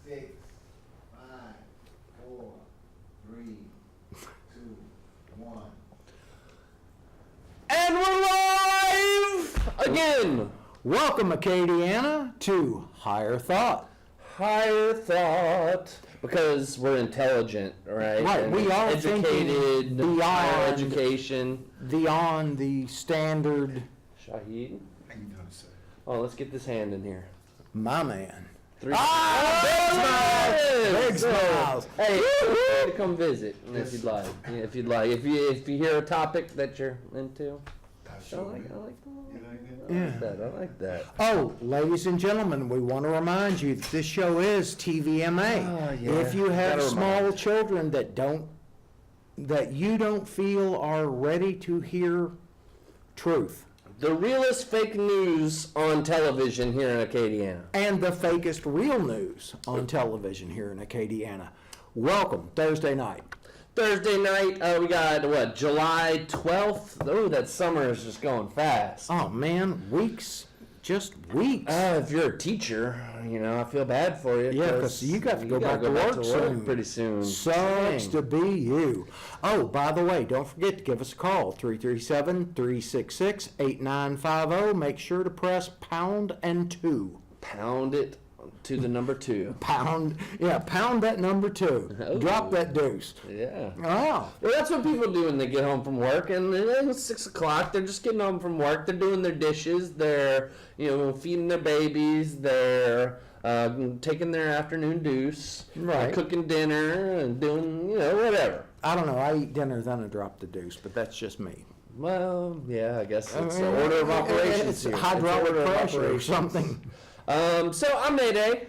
6, 5, 4, 3, 2, 1. And we're live again. Welcome, Acadiana, to Higher Thought. Higher thought, because we're intelligent, right? Right, And we are educated, thinking higher beyond- education. Beyond the standard, Shahid. How you doing, sir? Oh, let's get this hand in here. my man. Three. Big smiles. Hey, feel free to come visit if you'd like. Yeah, if you'd like. If you hear a topic that you're into. I like that. You like that? Yeah. I like that. Oh, ladies and gentlemen, we want to remind you that this show is TVMA. Oh, yeah. If you have Gotta small remind. children that you don't feel are ready to hear truth, The realest fake news on television here in Acadiana. and the fakest real news on television here in Acadiana, welcome Thursday night. Thursday night, we got, July 12th? Oh, that summer is just going fast. Oh man, just weeks. If you're a teacher, I feel bad for you. Yeah, because you got to go back to work soon. Pretty soon. Sucks Dang. to be you. Oh, by the way, don't forget to give us a call, 337-366-8950. Make sure to press pound and 2. Pound it to the number 2. Pound that number 2. Oh. Drop that deuce. Yeah. Oh, Well, that's what people do when they get home from work, and then it's 6 o'clock. They're just getting home from work. They're doing their dishes. They're, feeding their babies. They're taking their afternoon deuce. Right. Cooking dinner and doing, whatever. I don't know. I eat dinner, then I drop the deuce, but that's just me. Well, yeah, I guess it's an order of operations. It's here. hydraulic order of pressure or operations. something. So I'm Mayday.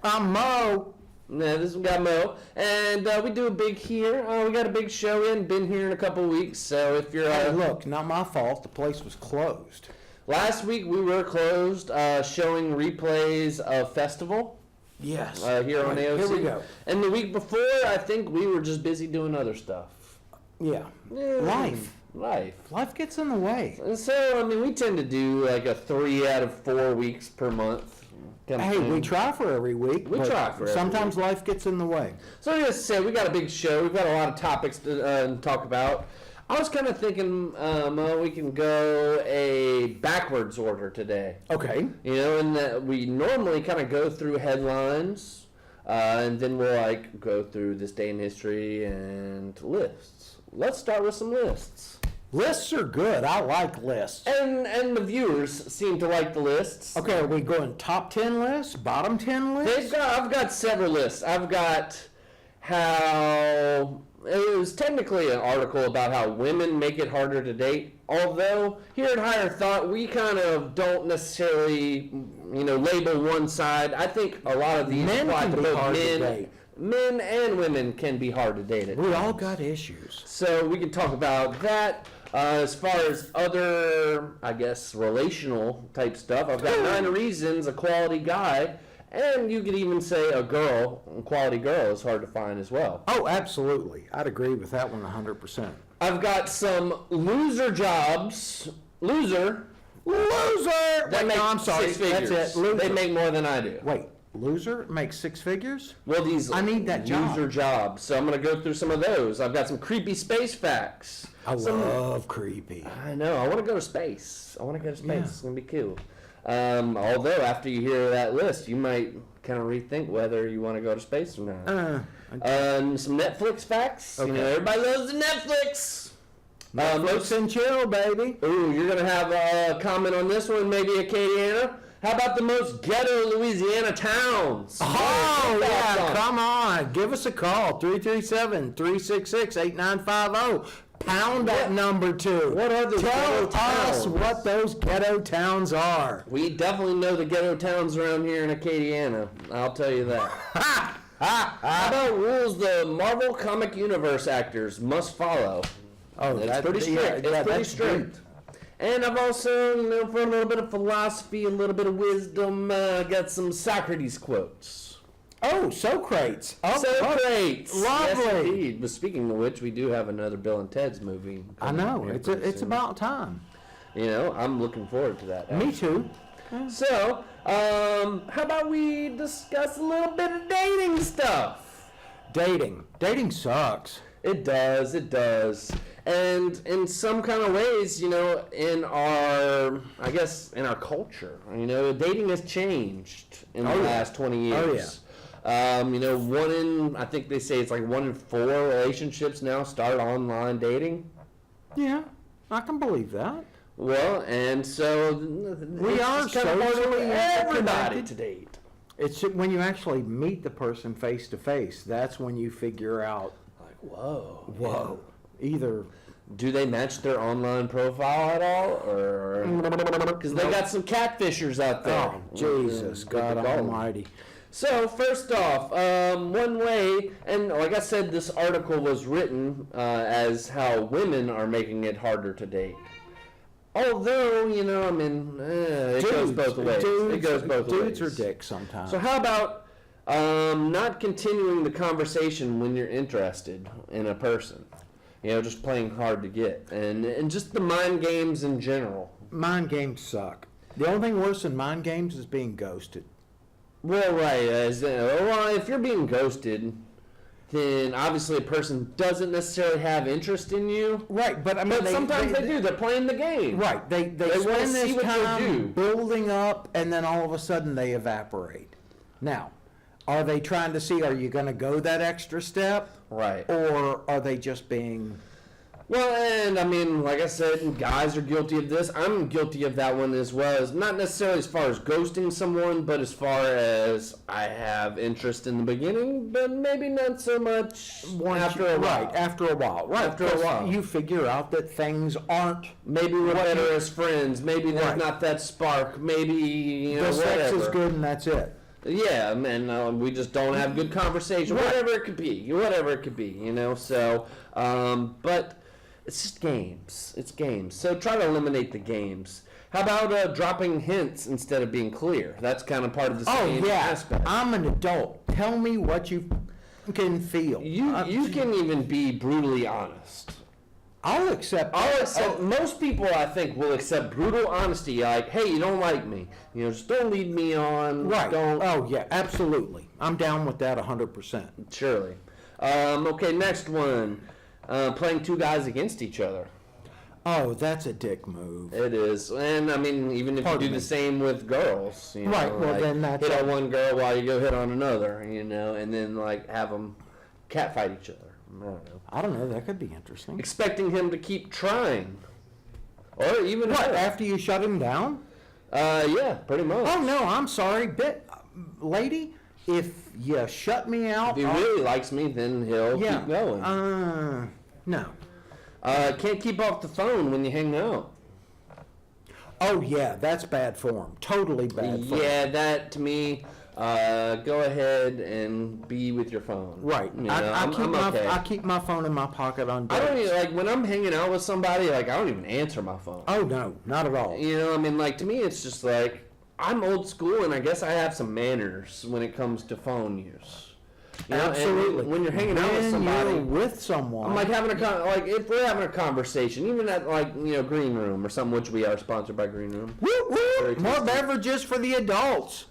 I'm Mo. Yeah, this we got Mo, and we do a big here. We got a big show in. Been here in a couple of weeks, so if you're Hey, look, not my fault. The place was closed. last week we were closed, showing replays of Festival Yes. here on AOC. Here we go. And the week before, I think we were just busy doing other stuff. Yeah. Yeah, Life gets in the way. And so, we tend to do like a 3 out of 4 weeks per month. kind of Hey, thing. we try for every week. We but try for every sometimes life gets in the way. So just to say, we got a big show. We've got a lot of topics to talk about. I was kind of thinking, we can go a backwards order today. Okay. In that we normally kind of go through headlines, and then we'll go through this day in history and lists. Let's start with some lists. Lists are good. I like lists. And the viewers seem to like the lists. Okay, are we going top 10 lists? Bottom 10 lists? I've got several lists. I've got how it was technically an article about how women make it harder to date. Although here at Higher Thought, we kind of don't necessarily, label one side. I think a lot of these Men apply can to be both hard to men. date. Men and women can be hard to date at We all times. got issues. So we can talk about that. As far as other, I guess, relational type stuff, I've got 9 reasons a quality guy, and you could even say a quality girl is hard to find as well. Oh, absolutely. I'd agree with that one 100%. I've got some loser jobs. Loser. Loser! That Wait, make no, I'm sorry. 6 figures. That's it. Loser. They make more than I do. Wait, loser makes 6 figures? Well, these I need that job. loser jobs. So I'm going to go through some of those. I've got some creepy space facts. I love creepy. I know. I want to go to space. Yeah. It's going to be cool. Although, after you hear that list, you might kind of rethink whether you want to go to space or not. Some Netflix facts. Okay. Everybody loves the Netflix. Netflix and chill, baby. Ooh, you're going to have a comment on this one, maybe Acadiana. How about the most ghetto Louisiana towns? Oh, What are your yeah, thoughts on it? come on. Give us a call, 337-366-8950. Pound that number 2. What are the Tell ghetto us towns? what those ghetto towns are. We definitely know the ghetto towns around here in Acadiana. I'll tell you that. How about rules the Marvel Comic Universe actors must follow? Oh, It's pretty strict. It's pretty strict. And I've also, for a little bit of philosophy, a little bit of wisdom, got some Socrates quotes. Oh, Socrates. Oh, Socrates. lovely. Yes, indeed. But speaking of which, we do have another Bill and Ted's movie. I coming know. here It's pretty it's soon. about time. I'm looking forward to that. Me too. So, How about we discuss a little bit of dating stuff? Dating sucks. It does. And in some kind of ways, in our culture, dating has changed in the last 20 years. Oh, yeah. I think they say it's like 1 in 4 relationships now start online dating. Yeah, I can believe that. Well, and so We it's are just kind of hard for socially everybody connected. to date. It's when you actually meet the person face to face, that's when you figure out, Like, whoa. whoa, either Do they match their online profile at all, or because they got some catfishers out there? oh, Jesus, God Almighty. So first off, one way, and like I said, this article was written as how women are making it harder to date. Although, it goes both ways. It goes both ways. Dudes are dicks sometimes. So how about not continuing the conversation when you're interested in a person? Just playing hard to get, and just the mind games in general. Mind games suck. The only thing worse than mind games is being ghosted. Well, right. If you're being ghosted, then obviously a person doesn't necessarily have interest in you. Right, but I mean, But sometimes they do. They're playing the game. Right, they wanna spend see this what you do. time building up, and then all of a sudden they evaporate. Now, are they trying to see, are you going to go that extra step? Right. Or are they just being... Well, and I mean, like I said, guys are guilty of this. I'm guilty of that one as well. As not necessarily as far as ghosting someone, but as far as I have interest in the beginning, but maybe not so much after a while. Right, after a while. Right, After a while. You figure out that things aren't... Maybe we're better as friends. Maybe there's Right. not that spark. Maybe, the sex whatever. is good and that's it. Yeah, man, we just don't have good conversation. Right. Whatever it could be. So, but it's just games. It's games. So try to eliminate the games. How about dropping hints instead of being clear? That's kind of part of the same aspect. I'm an adult. Tell me what you can feel. You can even be brutally honest. I'll accept. Most people, I think, will accept brutal honesty. Like, hey, you don't like me. Just don't lead me on. Right. Don't. Oh, yeah, absolutely. I'm down with that 100%. Surely. Okay, next one. Playing two guys against each other. Oh, that's a dick move. It is. And, I mean, even if you do the same with girls. Right, well, then that's... hit on one girl while you go hit on another, and then, have them catfight each other. I don't know, that could be interesting. Expecting him to keep trying. Or even What, her. after you shut him down? Yeah, pretty much. Oh, no, I'm sorry, lady, if you shut me out... If he really likes me, then he'll keep going. No. Can't keep off the phone when you hang out. Oh, yeah, that's bad form. Totally bad form. Yeah, that, to me... go ahead and be with your phone. Right. I keep my phone in my pocket on dates. I don't even, when I'm hanging out with somebody, I don't even answer my phone. Oh, no, not at all. To me, it's just I'm old school, and I guess I have some manners when it comes to phone use. Absolutely. And when you're hanging out with somebody, you're with someone. I'm having if we're having a conversation, even at Green Room or something, which we are sponsored by Green Room. Woo, woo, more tasty. beverages for the adults.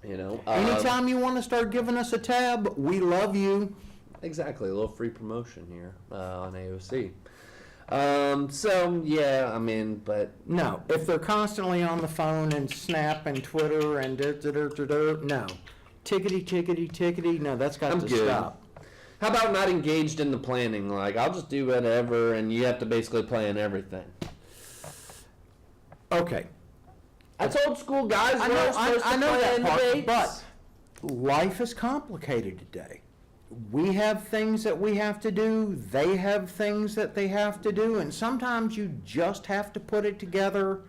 Anytime you want to start giving us a tab, we love you. Exactly, a little free promotion here on AOC. But No, if they're constantly on the phone and Snap and Twitter and no. Tickety, no, that's got to stop. How about not engaged in the planning? I'll just do whatever, and you have to basically plan everything. Okay. That's old school, guys. I know that part, but life is complicated today. We have things that we have to do. They have things that they have to do, and sometimes you just have to put it together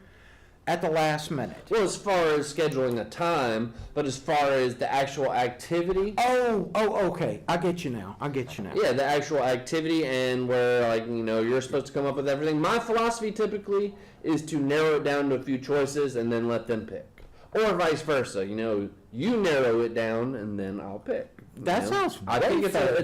at the last minute. Well, as far as scheduling a time, but as far as the actual activity. Oh, okay. I get you now. Yeah, the actual activity, and where you're supposed to come up with everything. My philosophy typically is to narrow it down to a few choices and then let them pick, or vice versa. You narrow it down and then I'll pick. That sounds I think it's fair. a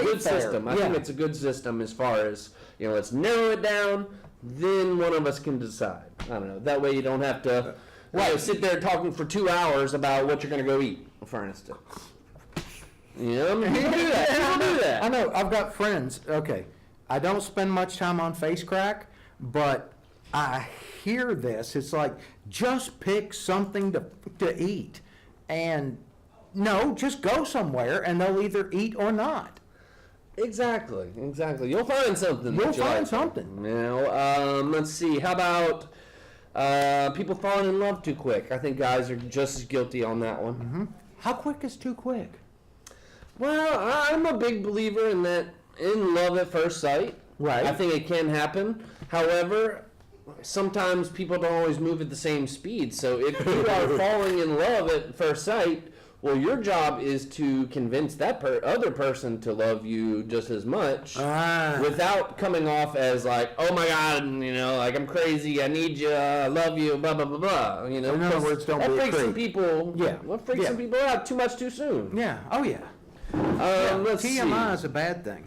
good system. I think Yeah. it's a good system as far as let's narrow it down. Then one of us can decide. I don't know. That way you don't have to Right. Sit there talking for 2 hours about what you're going to go eat, for instance. You know, people do that. People do that. I know. I've got friends. Okay, I don't spend much time on Face Crack, but I hear this. It's like, just pick something to eat, and no, just go somewhere, and they'll either eat or not. Exactly. You'll find something. You'll that you find like. something. You know, let's see. How about people falling in love too quick? I think guys are just as guilty on that one. Mm-hmm. How quick is too quick? Well, I'm a big believer in that, in love at first sight. Right. I think it can happen. However, sometimes people don't always move at the same speed. So if you are falling in love at first sight, well, your job is to convince that other person to love you just as much without coming off as like, oh my God, you know, like I'm crazy, I need you, I love you, blah, blah, blah, blah. You know, in other words, don't that be a freaks some creep. people, Yeah. What freaks some people out too much too soon. Yeah. Oh yeah. Let's TMI see. is a bad thing.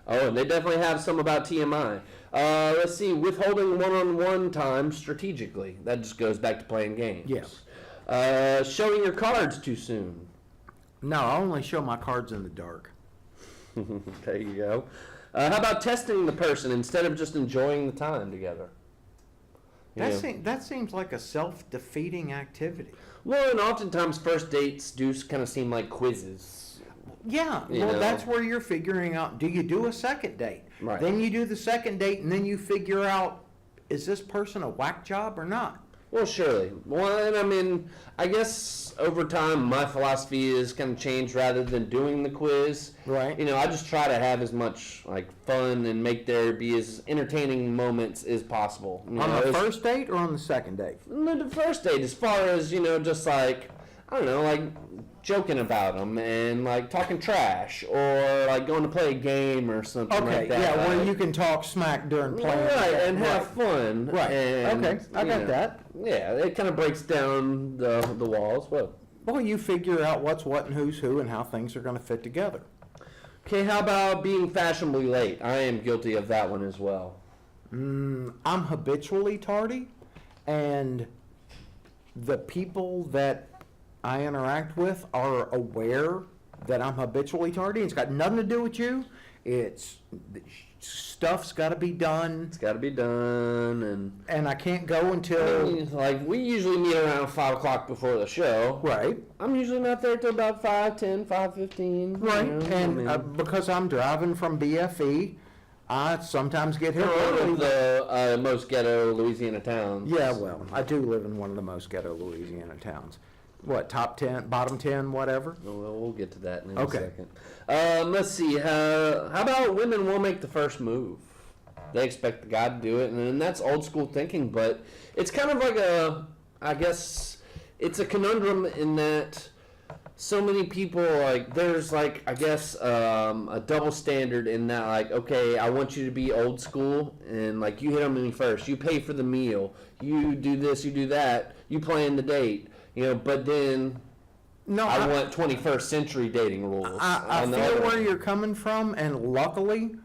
Oh, and they definitely have some about TMI. Let's see, withholding one-on-one time strategically. That just goes back to playing games. Yes. Showing your cards too soon. No, I only show my cards in the dark. There you go. How about testing the person instead of just enjoying the time together? You know? That seems like a self-defeating activity. Well, and oftentimes first dates do kind of seem like quizzes. Yeah, You well, know? that's where you're figuring out, do you do a second date? Right. Then you do the second date, and then you figure out, is this person a whack job or not? Well, surely. Well, and I mean, I guess over time my philosophy is kind of changed. Rather than doing the quiz, Right. You know, I just try to have as much like fun and make there be as entertaining moments as possible. You On know, the first date or on the second date? the first date, as far as just like I don't know, like joking about them and like talking trash or like going to play a game or something Okay, like that. yeah, where like- you can talk smack during playing. Right, and Right. have fun. Right. And, Okay, I you got know, that. Yeah, it kind of breaks down the walls. Well, Well, you figure out what's what and who's who and how things are going to fit together. okay, how about being fashionably late? I am guilty of that one as well. I'm habitually tardy, and the people that I interact with are aware that I'm habitually tardy. It's got nothing to do with you. It's stuff's got to be done, It's got to be done, and I can't go and until like we usually meet around 5 o'clock before the show. right. I'm usually not there till about 5:10, 5:15. Right, you know, and because I'm driving from BFE, I sometimes get here we're one early. of the most ghetto Louisiana towns. Yeah, well, I do live in one of the most ghetto Louisiana towns. What, top 10, bottom 10, whatever? Well, we'll get to that in Okay. a second. Let's see. How about women will make the first move? They expect the guy to do it, and that's old school thinking. But it's kind of like I guess it's a conundrum in that so many people there's I guess a double standard in that okay, I want you to be old school and you hit on me first, you pay for the meal, you do this, you do that, you plan the date. But then No, I want 21st century dating rules. I on the feel other where end. you're coming from, and luckily,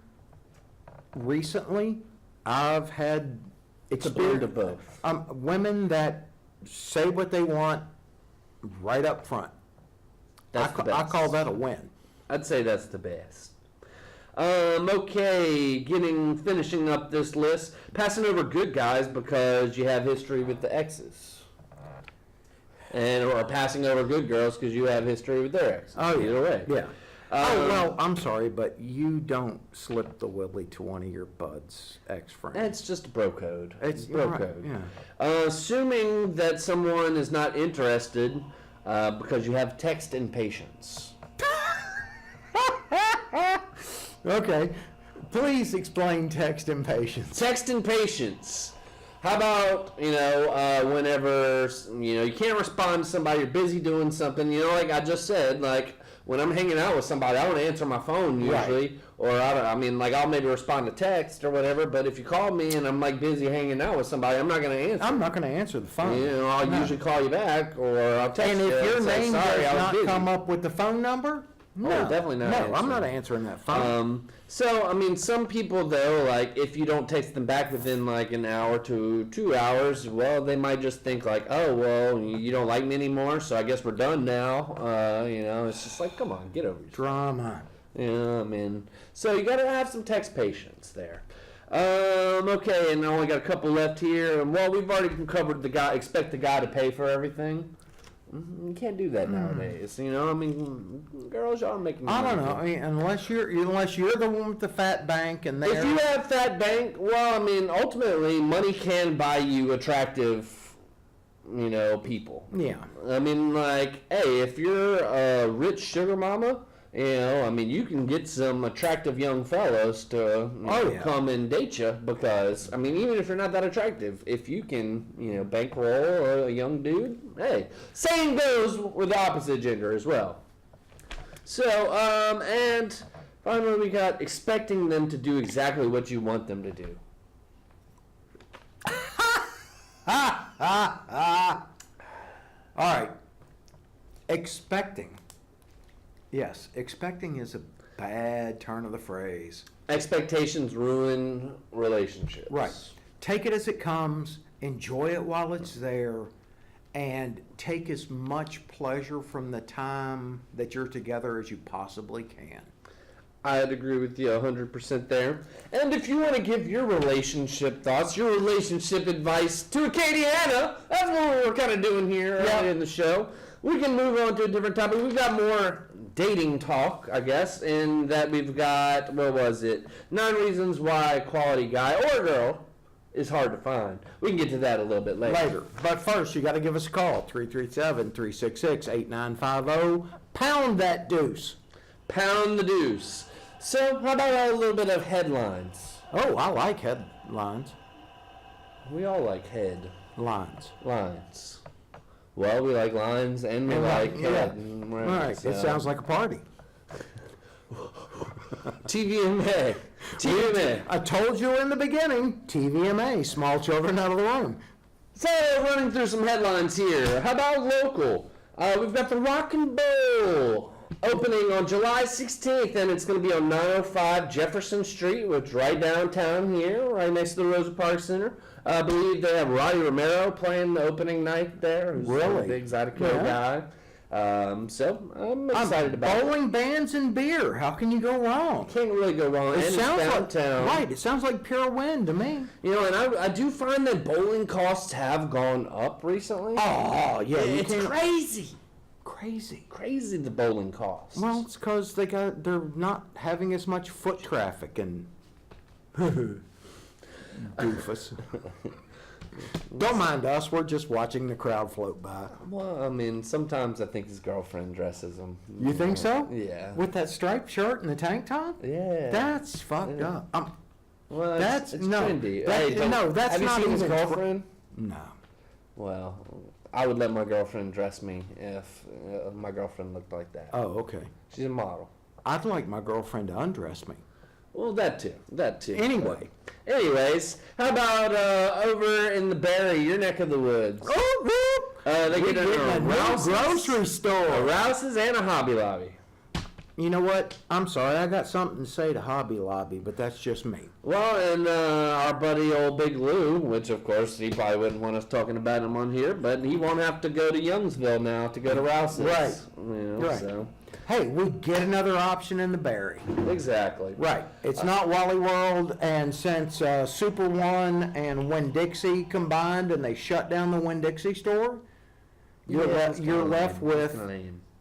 recently, I've had It's a blend of experience. both. Women that say what they want right up front. That's the best. I call that a win. I'd say that's the best. Okay, finishing up this list, passing over good guys because you have history with the exes. Or passing over good girls because you have history with their exes. Oh, yeah. Either way. Yeah. Well, I'm sorry, but you don't slip the willy to one of your buds' ex-friends. It's just a bro code. It's bro right, code. yeah. Assuming that someone is not interested because you have text impatience. Okay. Please explain text impatience. Text impatience. How about, whenever, you can't respond to somebody, you're busy doing something, like I just said, when I'm hanging out with somebody, I don't answer my phone usually, Right. or I'll maybe respond to text or whatever, but if you call me and I'm busy hanging out with somebody, I'm not going to answer. I'm not going to answer the phone. I'll No. usually call you back or I'll text And you if your and say, name sorry, does I was not busy. come up with the phone number, No, definitely not. No, I'm answering. not answering that phone. So, I mean, some people, though, like, if you don't text them back within, like, an hour to 2 hours, well, they might just think, like, oh, well, you don't like me anymore, so I guess we're done now. You know, it's just like, come on, get over yourself. Drama. Yeah, I mean, so you gotta have some text patience there. Okay, and I only got a couple left here. And, well, we've already covered the guy, expect the guy to pay for everything. You can't do that nowadays, you know. I mean, girls are making. I don't money. know. I mean, unless you're the one with the fat bank and If you have fat bank, well, I mean, ultimately, money can buy you attractive, you know, people. Yeah. I mean, like, hey, if you're a rich sugar mama, you know, I mean, you can get some attractive young fellows to come and date you because, I mean, even if you're not that attractive, if you can, you know, bankroll a young dude, hey, same goes with the opposite gender as well. So, and finally we got expecting them to do exactly what you want them to do. All right. Expecting. Yes, expecting is a bad turn of the phrase. Expectations ruin relationships. Right. Take it as it comes, enjoy it while it's there, and take as much pleasure from the time that you're together as you possibly can. I'd agree with you 100% there. And if you want to give your relationship thoughts, your relationship advice to Acadiana, that's what we're kind of doing here early in the show. We can move on to a different topic. We've got more dating talk, I guess, in that we've got, what was it? 9 reasons why a quality guy or girl is hard to find. We can get to that a little bit later. But first, you got to give us a call, 337-366-8950. Pound that deuce. Pound the deuce. So, how about a little bit of headlines? Oh, I like headlines. We all like Lines. lines. Well, we like lines and we like head. All right, so. it sounds like a party. TVMA. TVMA. I told you in the beginning, TVMA, small children out of the room. So, running through some headlines here. How about local? We've got the Rock and Bowl opening on July 16th, and it's going to be on 905 Jefferson Street, which is right downtown here, right next to the Rosa Parks Center. I believe they have Roddy Romero playing the opening night there, who's a big Zydeco guy. So I'm excited about it. Bowling, bands, and beer. How can you go wrong? Can't really go wrong. It and sounds it's downtown. right. It sounds like pure win to me. You know, and I do find that bowling costs have gone up recently. Oh yeah, it's crazy. Crazy The bowling costs. Well, it's because they're not having as much foot traffic and doofus. Don't mind us. We're just watching the crowd float by. Well, I mean, sometimes I think his girlfriend dresses him. You think so? Yeah. With that striped shirt and the tank top? Yeah. That's fucked up. Well, That's it's no. trendy. That, Hey, no, that's have not you seen his even girlfriend? No. Well, I would let my girlfriend dress me if my girlfriend looked like that. Oh, okay. She's a model. I'd like my girlfriend to undress me. Well, that too. Anyway. Anyways, how about over in the Barry, your neck of the woods? They get a grocery store. A Rouse's and a Hobby Lobby. You know what? I'm sorry. I got something to say to Hobby Lobby, but that's just me. Well, and our buddy old Big Lou, which of course he probably wouldn't want us talking about him on here, but he won't have to go to Youngsville now to go to Rouse's. Right. You know, Right. So. Hey, we get another option in the Barry. Exactly. Right. It's not Wally World, and since Super One and Winn-Dixie combined and they shut down the Winn-Dixie store, you're left with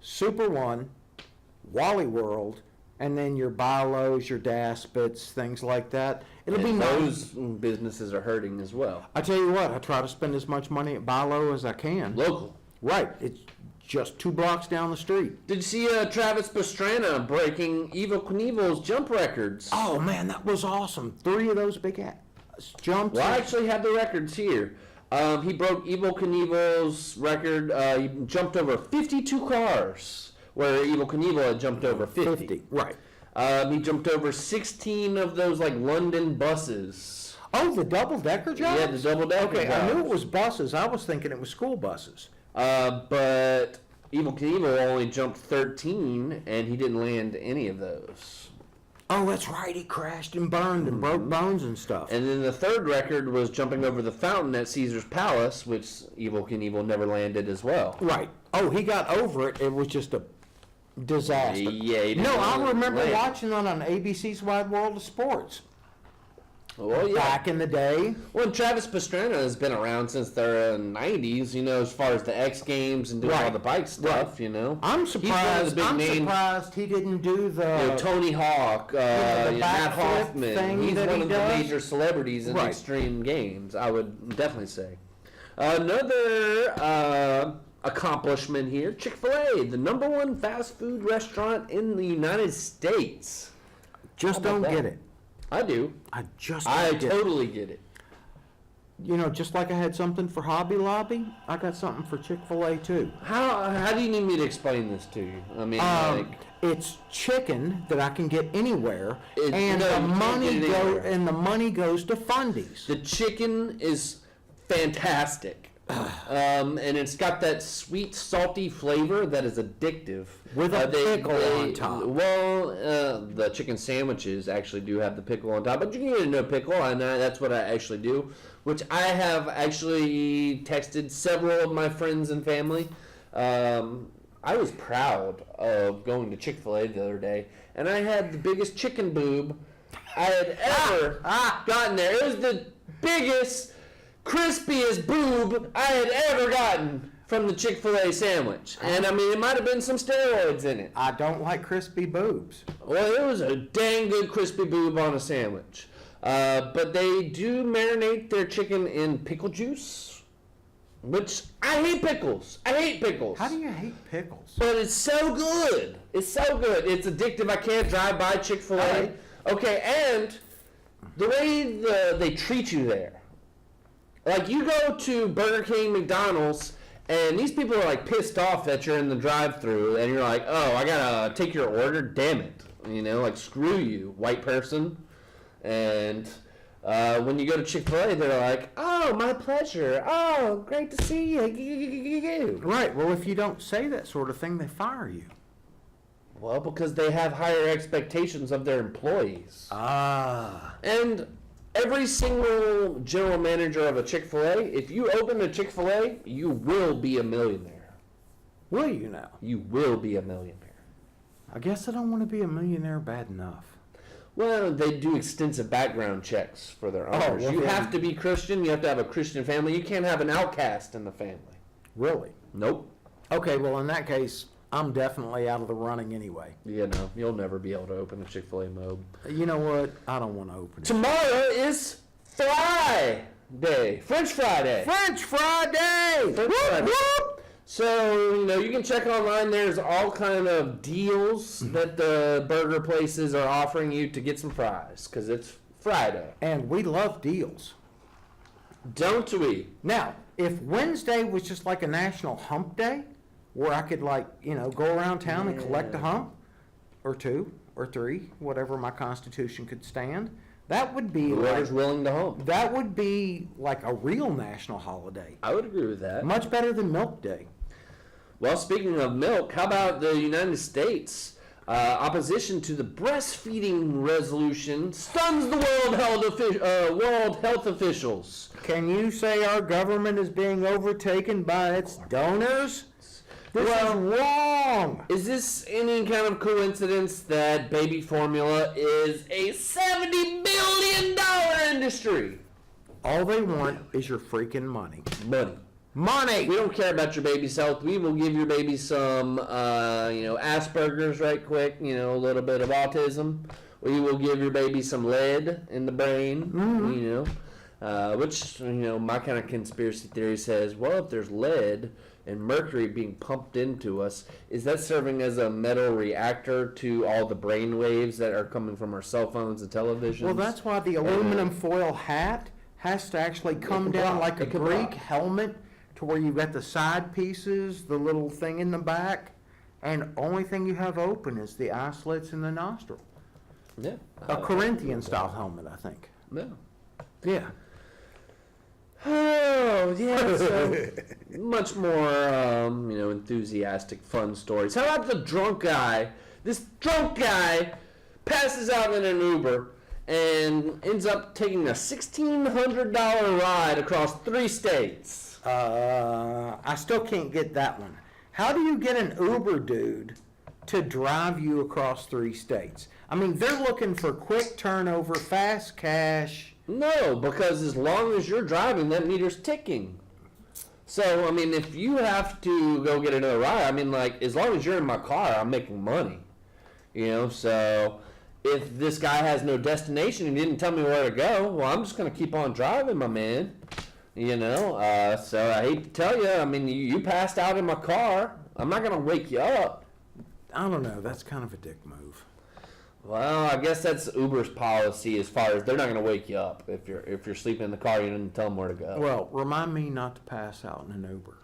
Super One, Wally World, and then your Bi-Lo's, your Daspits, things like that. It'll be those businesses are hurting as well. I tell you what, I try to spend as much money at Bi-Lo as I can. Local. Right. It's just 2 blocks down the street. Did you see Travis Pastrana breaking Evel Knievel's jump records? Oh, man, that was awesome. 3 of those big jumps. Well, I actually have the records here. He broke Evel Knievel's record. He jumped over 52 cars, where Evel Knievel had jumped over 50. Right. He jumped over 16 of those, like, London buses. Oh, the double-decker jobs? Yeah, the double-decker Okay, jobs. I knew it was buses. I was thinking it was school buses. But Evel Knievel only jumped 13, and he didn't land any of those. Oh, that's right. He crashed and burned and broke bones and stuff. And then the third record was jumping over the fountain at Caesar's Palace, which Evel Knievel never landed as well. Right. Oh, he got over it. It was just a disaster. Yeah, he didn't No, I really remember land. watching that on ABC's Wide World of Sports. Well, yeah. Back in the day. Well, Travis Pastrana has been around since the 90s, as far as the X Games and doing all Right. the bike stuff, I'm He's one of the surprised. big I'm names. surprised he didn't do the. Tony Hawk, the Matt backflip Hoffman. thing He's that one he of does. the major celebrities in Right. extreme games, I would definitely say. Another accomplishment here, Chick-fil-A, the #1 fast food restaurant in the United States. Just How about don't get that? it. I do. I just I don't get it. totally get it. Just like I had something for Hobby Lobby, I got something for Chick-fil-A too. How do you need me to explain this to you? I mean, It's chicken that I can get anywhere, It- and no, the you can't money get it anywhere. the money goes to fundies. the chicken is fantastic. And it's got that sweet, salty flavor that is addictive. With a pickle on top. Well, the chicken sandwiches actually do have the pickle on top, but you can get it no pickle, and that's what I actually do, which I have actually texted several of my friends and family. I was proud of going to Chick-fil-A the other day, and I had the biggest chicken boob I had ever gotten there. It was the biggest, crispiest boob I had ever gotten from the Chick-fil-A sandwich. And I mean, it might have been some steroids in it. I don't like crispy boobs. Well, it was a dang good crispy boob on a sandwich. But they do marinate their chicken in pickle juice, which I hate pickles. I hate pickles. How do you hate pickles? But it's so good. It's so good. It's addictive. I can't drive by Chick-fil-A. Alright. Okay, and the way they treat you there. Like, you go to Burger King, McDonald's, and these people are, like, pissed off that you're in the drive-thru, and you're like, oh, I gotta take your order? Damn it. Like, screw you, white person. And when you go to Chick-fil-A, they're like, oh, my pleasure. Oh, great to see you. Right. Well, if you don't say that sort of thing, they fire you. Well, because they have higher expectations of their employees. And every single general manager of a Chick-fil-A, if you open a Chick-fil-A, you will be a millionaire. Will you now? You will be a millionaire. I guess I don't want to be a millionaire bad enough. Well, they do extensive background checks for their owners. well, You then- have to be Christian. You have to have a Christian family. You can't have an outcast in the family. Really? Nope. Okay, well, in that case, I'm definitely out of the running anyway. You'll never be able to open a Chick-fil-A mob. You know what? I don't want to open it. Tomorrow is Friday. French Friday. French Friday! French Whoop, Friday. whoop! So, you can check online. There's all kind of deals that the burger places are offering you to get some fries, because it's Friday. And we love deals. Don't we? Now, if Wednesday was just like a national hump day, where I could go around town and collect a hump, or two, or three, whatever my constitution could stand, that would be Whoever's willing to hump. that would be like a real national holiday. I would agree with that. Much better than Milk Day. Well, speaking of milk, how about the United States? Opposition to the breastfeeding resolution stuns the World Health officials. Can you say our government is being overtaken by its donors? This is wrong. Is this any kind of coincidence that baby formula is a $70 billion industry? All they want is your freaking money. Money. Money! We don't care about your baby's health. We will give your baby some, Asperger's right quick, a little bit of autism. We will give your baby some lead in the brain, which, my kind of conspiracy theory says, well, if there's lead and mercury being pumped into us, is that serving as a metal reactor to all the brain waves that are coming from our cell phones and televisions? Well, that's why the aluminum foil hat has to actually come down like a It can Greek rock. helmet, to where you've got the side pieces, the little thing in the back, and only thing you have open is the eye slits and the nostril. Yeah. A Corinthian style helmet, I think. No. Yeah. Oh, yeah. So much more, enthusiastic, fun stories. How about the drunk guy? This drunk guy passes out in an Uber and ends up taking a $1,600 ride across 3 states. I still can't get that one. How do you get an Uber dude to drive you across 3 states? I mean, they're looking for quick turnover, fast cash. No, because as long as you're driving, that meter's ticking. So, I mean, if you have to go get another ride, I mean, like, as long as you're in my car, I'm making money. So if this guy has no destination and didn't tell me where to go, well, I'm just going to keep on driving, my man. So I hate to tell you, I mean, you passed out in my car. I'm not going to wake you up. I don't know. That's kind of a dick move. Well, I guess that's Uber's policy as far as they're not going to wake you up if you're sleeping in the car. You didn't tell them where to go. Well, remind me not to pass out in an Uber.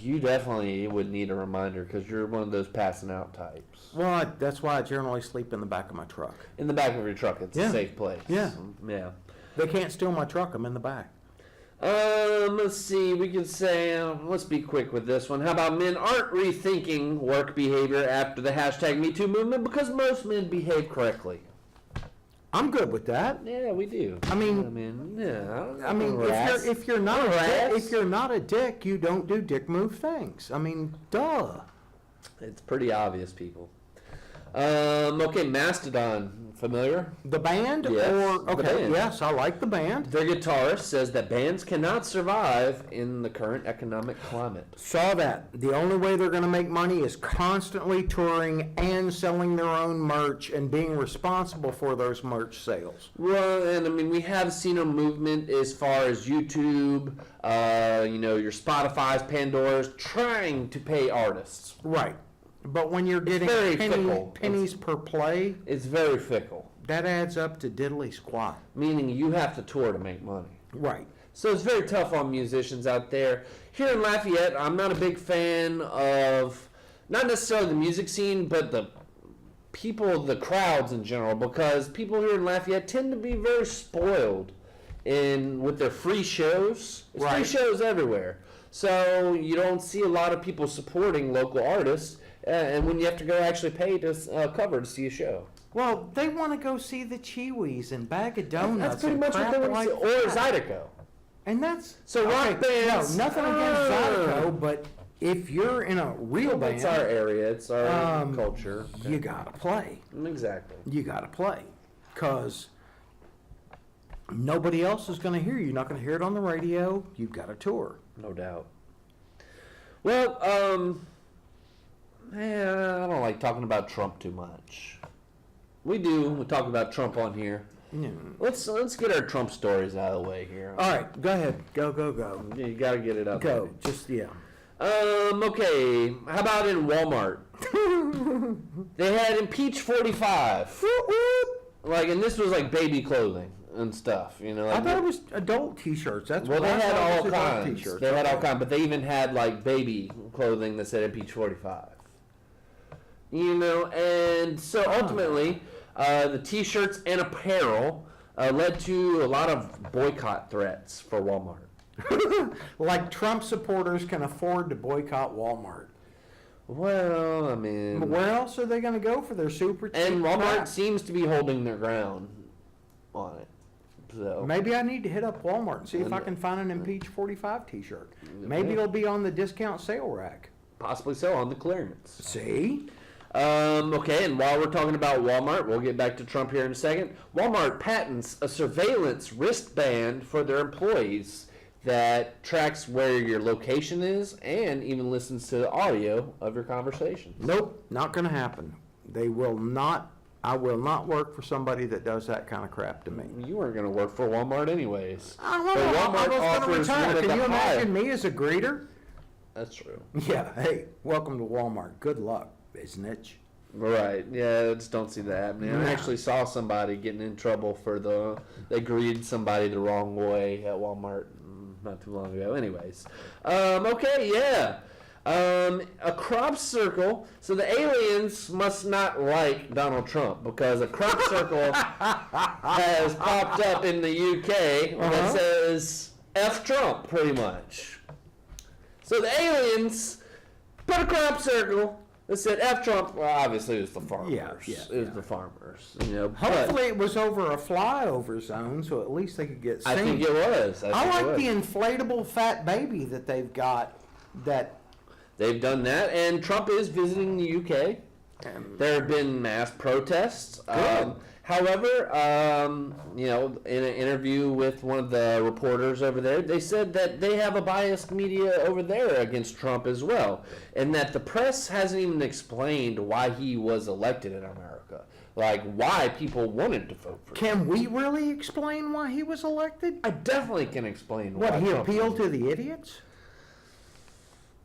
You definitely would need a reminder because you're one of those passing out types. Well, that's why I generally sleep in the back of my truck. In the back of your truck, it's a safe place. Yeah. Yeah. They can't steal my truck. I'm in the back. Let's see. We can say, let's be quick with this one. How about men aren't rethinking work behavior after the #MeToo movement because most men behave correctly? I'm good with that. Yeah, we do. I mean, yeah. if you're not a dick, you don't do dick move things. I mean, duh. It's pretty obvious, people. Okay, Mastodon, familiar? The band? Yes, Or okay, the band. yes, I like the band. Their guitarist says that bands cannot survive in the current economic climate. Saw that. The only way they're going to make money is constantly touring and selling their own merch and being responsible for those merch sales. Well, and I mean, we have seen a movement as far as YouTube, your Spotify's, Pandora's, trying to pay artists. Right. But when you're getting pennies per play, it's very fickle. That adds up to diddly squat. Meaning you have to tour to make money. Right. So it's very tough on musicians out there. Here in Lafayette, I'm not a big fan of, not necessarily the music scene, but the people, the crowds in general, because people here in Lafayette tend to be very spoiled with their free shows. There's free shows everywhere. So you don't see a lot of people supporting local artists. And when you have to go actually pay to cover to see a show. Well, they want to go see the Chiwis and Bag of Donuts. That's pretty much what they want to see. Or Zydeco. And that's... So rock bands... No, nothing against Zydeco, but if you're in a real band... It's our area. It's our culture. You got to play. Exactly. You got to play. Because nobody else is going to hear you. You're not going to hear it on the radio. You've got to tour. No doubt. Well, I don't like talking about Trump too much. We talk about Trump on here. Yeah. Let's get our Trump stories out of the way here. All right, go ahead. Go. You got to get it up. Go. Just, yeah. Okay. How about in Walmart? They had Impeach 45. And this was like baby clothing and stuff, Like I thought it was adult T-shirts. That's well, what they I had thought all was adult kinds. T-shirts. They had all kinds, but they even had like baby clothing that said Impeach 45. And so ultimately, the T-shirts and apparel led to a lot of boycott threats for Walmart. Like Trump supporters can afford to boycott Walmart. Well, I mean... But where else are they going to go for their super cheap And Walmart crap? seems to be holding their ground on it. So Maybe I need to hit up Walmart and see if I can find an Impeach 45 T-shirt. Maybe it'll be on the discount sale rack. Possibly so, on the clearance. See? Okay, and while we're talking about Walmart, we'll get back to Trump here in a second. Walmart patents a surveillance wristband for their employees that tracks where your location is and even listens to the audio of your conversations. Nope, not going to happen. They will not. I will not work for somebody that does that kind of crap to me. You weren't going to work for Walmart anyways. I But Walmart was going to offers one retire. of Can the you imagine high- me as a greeter? That's true. Yeah, hey, welcome to Walmart. Good luck, business. Right, yeah, I just don't see that happening. I actually saw somebody getting in trouble for they greeted somebody the wrong way at Walmart not too long ago. Anyways, okay, yeah. A crop circle. So the aliens must not like Donald Trump because a crop circle has popped up in the UK that says F Trump, pretty much. So the aliens put a crop circle that said F Trump. Well, obviously it was the farmers. It was the farmers. You know, Hopefully it was over a flyover zone, so at least they could get seen. I think it was. I like the inflatable fat baby that they've got. They've done that, and Trump is visiting the UK. There have been mass protests. However, you know, in an interview with one of the reporters over there, they said that they have a biased media over there against Trump as well, and that the press hasn't even explained why he was elected in America, like why people wanted to vote for him. Can we really explain why he was elected? I definitely can explain why. What, he Trump appealed was- to the idiots?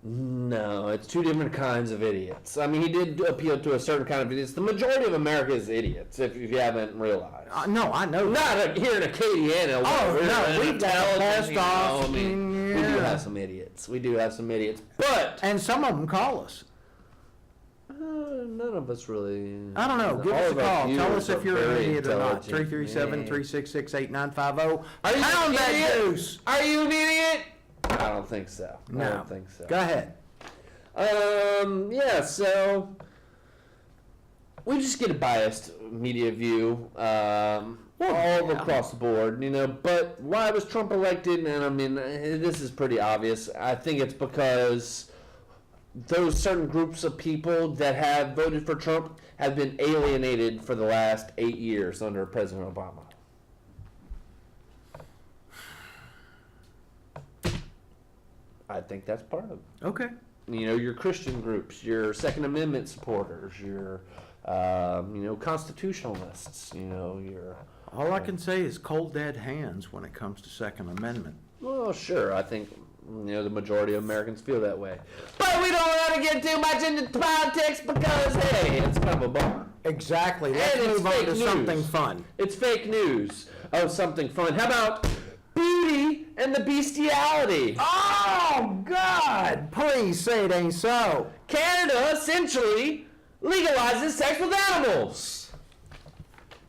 No, it's two different kinds of idiots. I mean, he did appeal to a certain kind of idiots. The majority of America is idiots, if you haven't realized. No, I know. Not here in Acadiana. We've got passed off. We do have some idiots. But And some of them call us. none of us really. I don't know. Give all us a of our call. Tell viewers us if are you're an very idiot or not. intelligent. 337-366-8950. Are you Pound an that idiot? juice. Are you an idiot? I don't think so. No. I don't think so. Go ahead. Yeah, so we just get a biased media view all across the board, you know. But why was Trump elected? And I mean, this is pretty obvious. I think it's because those certain groups of people that have voted for Trump have been alienated for the last 8 years under President Obama. I think that's part of it. Okay. You know, your Christian groups, your Second Amendment supporters, your, you know, constitutionalists, you know, your... All I can say is cold dead hands when it comes to Second Amendment. Well, sure, I think, you know, the majority of Americans feel that way. But we don't want to get too much into politics because, hey, it's kind of a bummer. Exactly. Let's And it's move on fake to news. something fun. It's fake news. Oh, something fun. How about Beauty and the Bestiality? Oh, God! Please say it ain't so. Canada essentially legalizes sex with animals.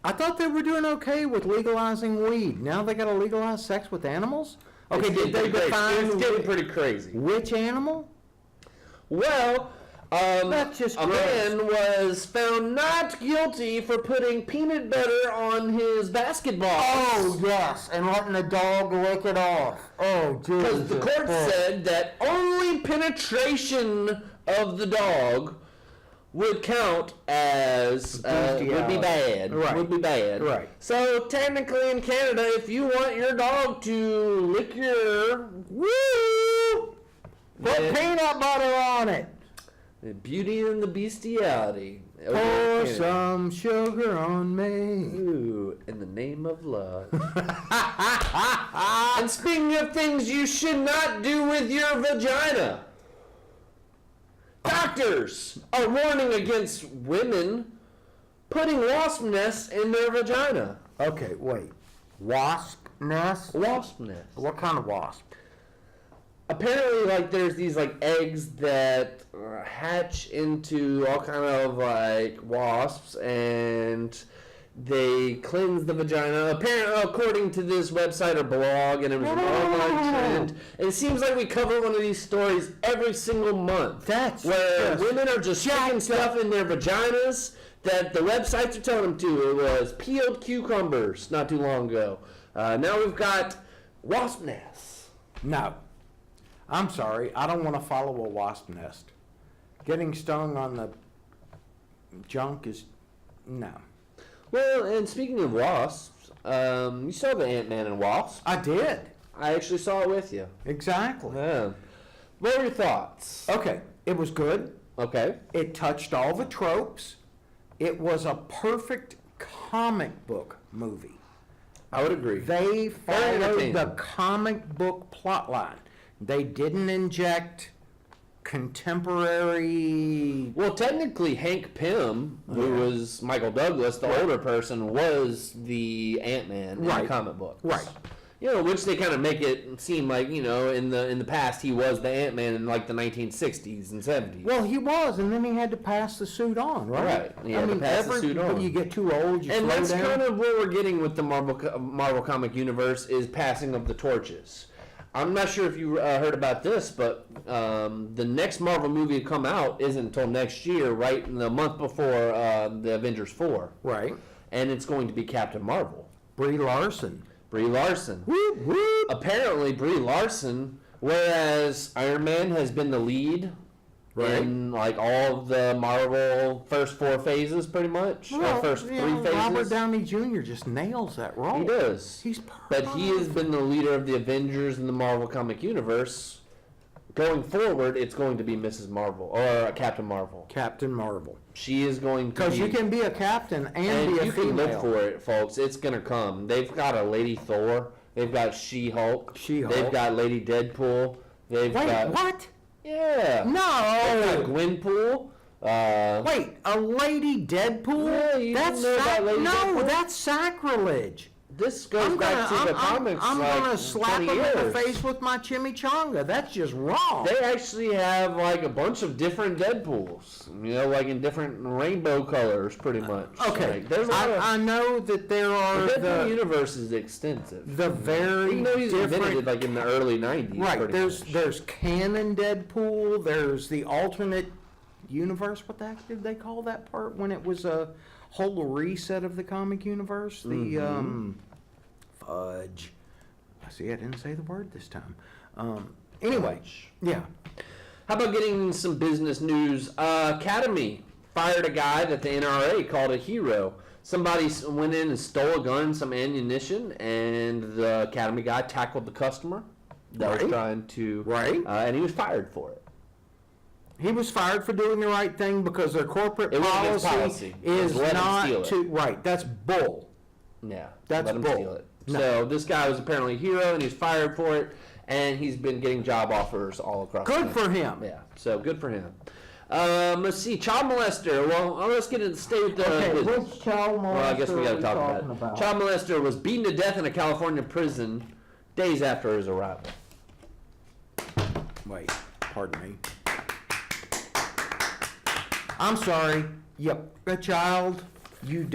I thought they were doing okay with legalizing weed. Now they got to legalize sex with animals? Okay, It's did they getting define It's getting pretty crazy. which animal? Well, That's just a gross. man was found not guilty for putting peanut butter on his basketball. Oh, yes, and letting the dog lick it off. Oh, Jesus. Because the court said that only penetration of the dog would count as would be bad. Right. Would be bad. Right. So technically, in Canada, if you want your dog to lick your woo, Put then peanut butter on it. the Beauty and the Bestiality. over in Pour Canada. some sugar on me. Ooh, in the name of love. And speaking of things you should not do with your vagina, doctors are warning against women putting wasp nests in their vagina. Okay, wait. Wasp nest? Wasp nests. What kind of wasp? Apparently, like, there's these, like, eggs that hatch into all kind of, like, wasps, and they cleanse the vagina. Apparently, according to this website or blog, and it was an online trend. And it seems like we cover one of these stories every single month. That's where just women are just sticking stuff in their vaginas that the websites are telling them to. It was peeled cucumbers not too long ago. Now we've got wasp nests. No. I'm sorry. I don't want to follow a wasp nest. Getting stung on the junk is... No. Well, and speaking of wasps, you saw the Ant-Man and Wasp. I did. I actually saw it with you. Exactly. Yeah. What were your thoughts? Okay. It was good. Okay. It touched all the tropes. It was a perfect comic book movie. I would agree. They followed entertaining. the comic book plotline. They didn't inject contemporary... Well, technically, Hank Pym, who was Michael Douglas, the older person, was the Ant-Man in the Right. comic books. Right. You know, which they kind of make it seem like, you know, in the past he was the Ant-Man in like the 1960s and 70s. Well, he was, and then he had to pass the suit on, right? Right. He had to pass the suit on. When you get too old, you And slow that's down. kind of what we're getting with the Marvel comic universe is passing of the torches. I'm not sure if you heard about this, but the next Marvel movie to come out isn't until next year, right in the month before the Avengers 4. Right. And it's going to be Captain Marvel. Brie Larson. Brie Larson. Whoop, whoop. Apparently, Brie Larson, whereas Iron Man has been the lead in like all of the Marvel first 4 phases, pretty much, or first 3 phases. Robert Downey Jr. just nails that role. He does. He's perfect. But he has been the leader of the Avengers in the Marvel comic universe. Going forward, it's going to be Mrs. Marvel or Captain Marvel. Captain Marvel. She is going to Because you can be a captain and be a you female. can look for it, folks. It's gonna come. They've got a Lady Thor. They've got She-Hulk. She-Hulk. They've got Lady Deadpool. They've Wait, got what? yeah. They've got No. Gwenpool. Wait, a Lady Deadpool? Yeah, you didn't know about Lady no, Deadpool? that's sacrilege. This goes back to the comics. I'm like gonna slap 20 him in years. the face with my chimichanga. That's just wrong. They actually have like a bunch of different Deadpools, you know, like in different rainbow colors, pretty much. Okay, Like, there's a lot of, I know that there are the Deadpool the universe is extensive. very Even though he's invented different. like in the early '90s. Right, pretty much. there's canon Deadpool. There's the alternate universe. What the heck did they call that part when it was a whole reset of the comic universe? The fudge. See, I didn't say the word this time. Anyway, yeah. How about getting some business news? Academy fired a guy that the NRA called a hero. Somebody went in and stole a gun, some ammunition, and the Academy guy tackled the customer that was trying to, and he was fired for it. He was fired for doing the right thing because their corporate It wasn't his policy. It was is let him not steal it. to. Right, that's bull. Yeah, That's let him bull. steal it. No. So this guy was apparently a hero, and he's fired for it, and he's been getting job offers all across. Good the country. for him. Yeah, so good for him. Let's see, child molester. Well, let's get into stay with the. which child molester Well, I guess we got to talk talking about it. Child molester was beaten to death in a California prison days after his arrival. Wait, pardon me. I'm sorry. Yep, a child. You.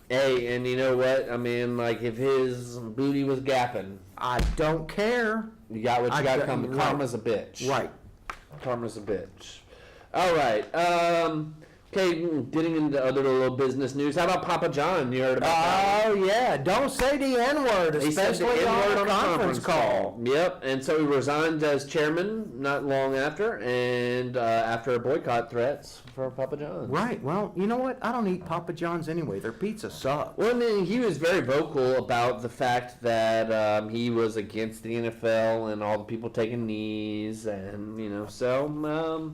Hey, and you know what? I mean, like, if his booty was gapping, I don't care. you got what you got coming. right. Karma's a bitch. Right. Karma's a bitch. All right. Okay, getting into other little business news. How about Papa John? You heard about that? Oh yeah, don't say the N-word, He said the especially N-word on a conference call. Yep, and so he resigned as chairman not long after, and after boycott threats for Papa John's. Right. Well, you know what? I don't eat Papa John's anyway. Their pizza sucks. Well, and then he was very vocal about the fact that he was against the NFL and all the people taking knees, and you know, so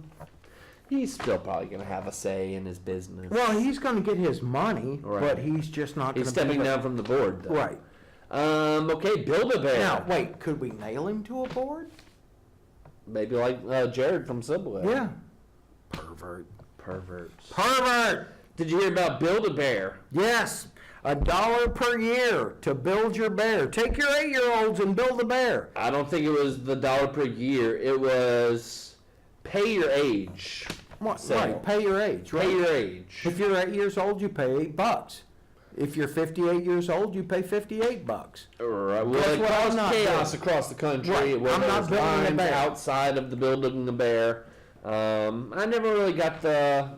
he's still probably going to have a say in his business. Well, he's going to get his money, Right. but he's just not going to. He's stepping down from the board, though. Right. Okay, Build-A-Bear. Now, wait. Could we nail him to a board? Maybe like Jared from Subway. Yeah. Pervert. Pervert. Did you hear about Build-A-Bear? Yes. $1 per year to build your bear. Take your 8-year-olds and build a bear. I don't think it was the $1 per year. It was pay your age. What? So, Right. Pay your age. Right. Pay your age. If you're 8 years old, you pay $8. If you're 58 years old, you pay $58. Right. Well, Guess it what I'm caused not chaos doing? across the country. Right. Where I'm there not was building a lines bear. outside of the building the bear. I never really got the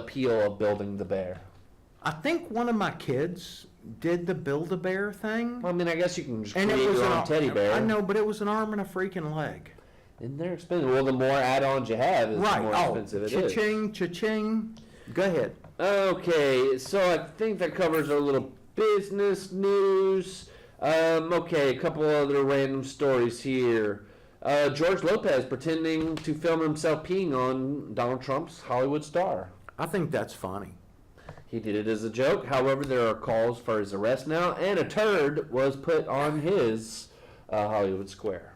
appeal of building the bear. I think one of my kids did the Build-A-Bear thing. Well, I mean, I guess you can just And create it was your an own teddy bear. I know, but it was an arm and a freaking leg. And they're expensive. Well, the more add-ons you have, the Right. more expensive it is. Cha-ching, cha-ching. Go ahead. Okay, so I think that covers our little business news. Okay, a couple other random stories here. George Lopez pretending to film himself peeing on Donald Trump's Hollywood star. I think that's funny. He did it as a joke. However, there are calls for his arrest now, and a turd was put on his Hollywood square.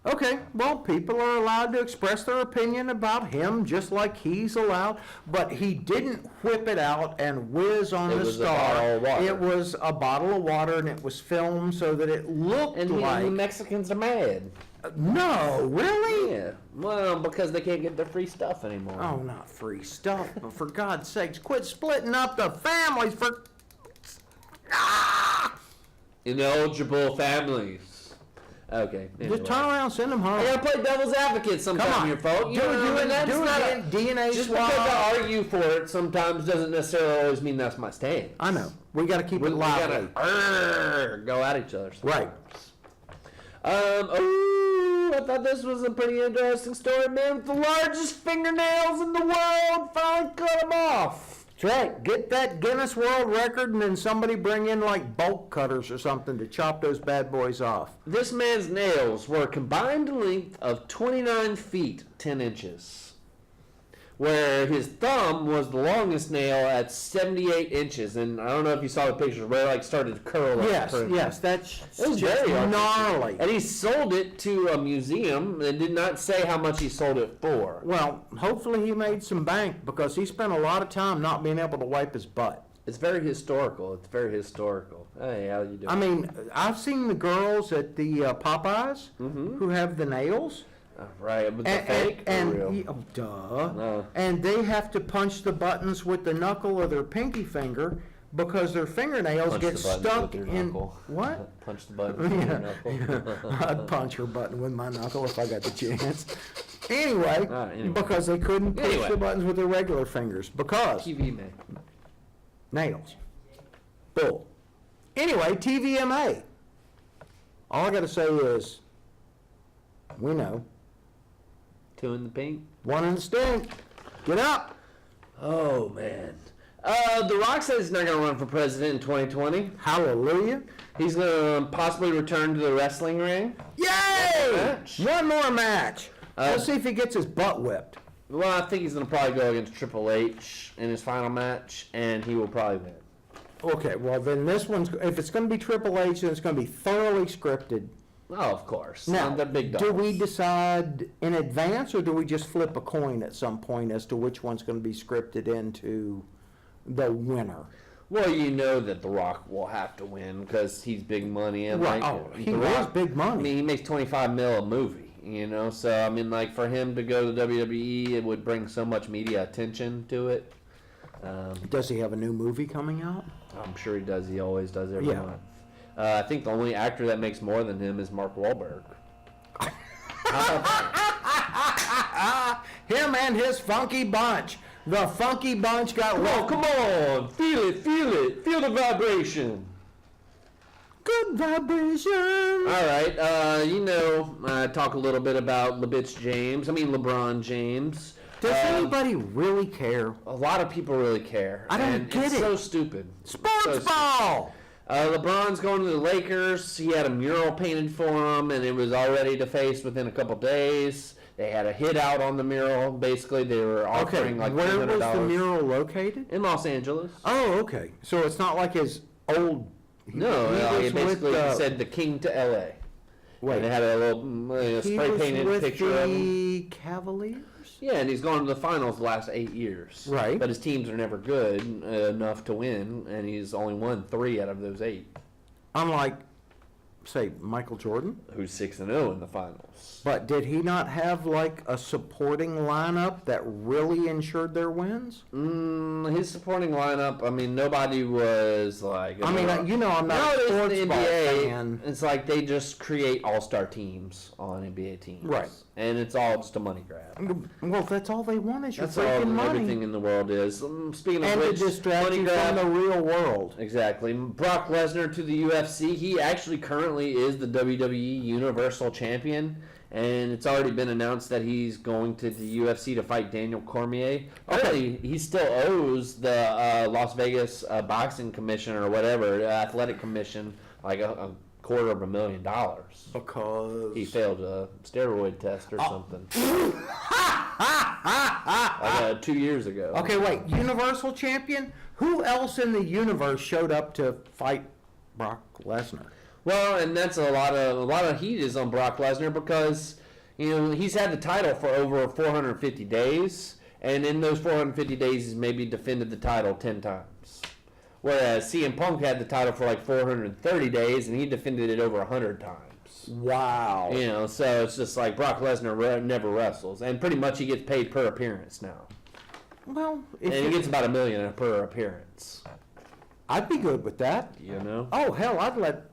Okay, well, people are allowed to express their opinion about him just like he's allowed, but he didn't whip it out and whiz on It the was a star. bottle of water. It was a bottle of water, and it was filmed so that it looked And like... the Mexicans are mad. No, really? Yeah, well, because they can't get their free stuff anymore. Oh, not free stuff, but for God's sakes, quit splitting up the families for... Ah! Ineligible families. Okay. Just turn around, send them home. I gotta play devil's advocate sometime, Come on. here, folks. Do a DNA just swab. because I argue for it sometimes doesn't necessarily always mean that's my stance. I know. We got to keep it We lively. gotta go at each other. Right. I thought this was a pretty interesting story, man. With the largest fingernails in the world, finally cut them off. That's right. Get that Guinness World Record, and then somebody bring in like bolt cutters or something to chop those bad boys off. This man's nails were a combined length of 29 feet, 10 inches. Where his thumb was the longest nail at 78 inches. And I don't know if you saw the pictures where it like started to curl up. Yes, that's It was just very gnarly. And he sold it to a museum and did not say how much he sold it for. Well, hopefully he made some bank because he spent a lot of time not being able to wipe his butt. It's very historical. It's very historical. Hey, how you doing? I mean, I've seen the girls at the Popeyes who have the nails. Right, but the fake and or real? duh. No. And they have to punch the buttons with the knuckle of their pinky finger because their fingernails Punch get the buttons stuck with your in knuckle. what? Punch the button with your knuckle. I'd punch her button with my knuckle if I got the chance. Anyway, Anyway. because they couldn't push Anyway. the buttons with their regular fingers because TV man. nails. Bull. Anyway, TVMA. All I got to say is, we know. 2 in the pink. 1 in the stink. Get up. Oh man. The Rock says he's not going to run for president in 2020. Hallelujah. He's going to possibly return to the wrestling ring. Yay! Match. One more match. Let's see if he gets his butt whipped. Well, I think he's going to probably go against Triple H in his final match, and he will probably win. Okay, well then this one's, if it's going to be Triple H, then it's going to be thoroughly scripted. Oh, of course. Now, they're big dogs. do we decide in advance or do we just flip a coin at some point as to which one's going to be scripted into the winner? Well, you know that The Rock will have to win because he's big money. And Right. like, Oh, he The is Rock, big money. I mean, he makes $25 million a movie, you know? So, I mean, like, for him to go to WWE, it would bring so much media attention to it. Does he have a new movie coming out? I'm sure he does. He always does every Yeah. month. I think the only actor that makes more than him is Mark Wahlberg. How about that? Him and his funky bunch. The funky bunch got Come on. Feel it. Feel the vibration. good vibration. All right, talk a little bit about LeBron James. Does anybody really care? A lot of people really care. I don't and get it's it. so stupid. Sports So ball. LeBron's going to the Lakers. He had a mural painted for him, and it was all ready to face within a couple days. They had a hit out on the mural. Basically, they were Okay, offering like where $300 was the mural located? in Los Angeles. Oh, okay. So it's not like his old. No, he it was basically with, said the king to L.A. Wait, And they had a little he spray was painted with picture of him. the Cavaliers. Yeah, and he's gone to the finals the last 8 years. Right. But his teams are never good enough to win, and he's only won 3 out of those 8. Unlike, say, Michael Jordan. Who's 6-0 in the finals. But did he not have like a supporting lineup that really ensured their wins? His supporting lineup, I mean, nobody was like... I'm not a Nowadays sports in the ball NBA, fan. it's like they just create all-star teams on NBA teams. Right. And it's all just a money grab. Well, that's all they want is your That's all freaking money. everything in the world is. Speaking of And to which, distract money you grab, from the real world. Exactly. Brock Lesnar to the UFC. He actually currently is the WWE Universal Champion, and it's already been announced that he's going to the UFC to fight Daniel Cormier. Apparently, he still owes the Las Vegas Boxing Commission or whatever, Athletic Commission, like a $250,000 Because he failed a steroid test or something. Like 2 years ago. Okay, wait. Universal champion? Who else in the universe showed up to fight Brock Lesnar? Well, and that's a lot of heat is on Brock Lesnar because he's had the title for over 450 days, and in those 450 days he's maybe defended the title 10 times. Whereas CM Punk had the title for like 430 days, and he defended it over 100 times. Wow. So it's just like Brock Lesnar never wrestles, and pretty much he gets paid per appearance now, Well, and he gets about $1 million per appearance. I'd be good with that. You know. Oh, hell, I'd let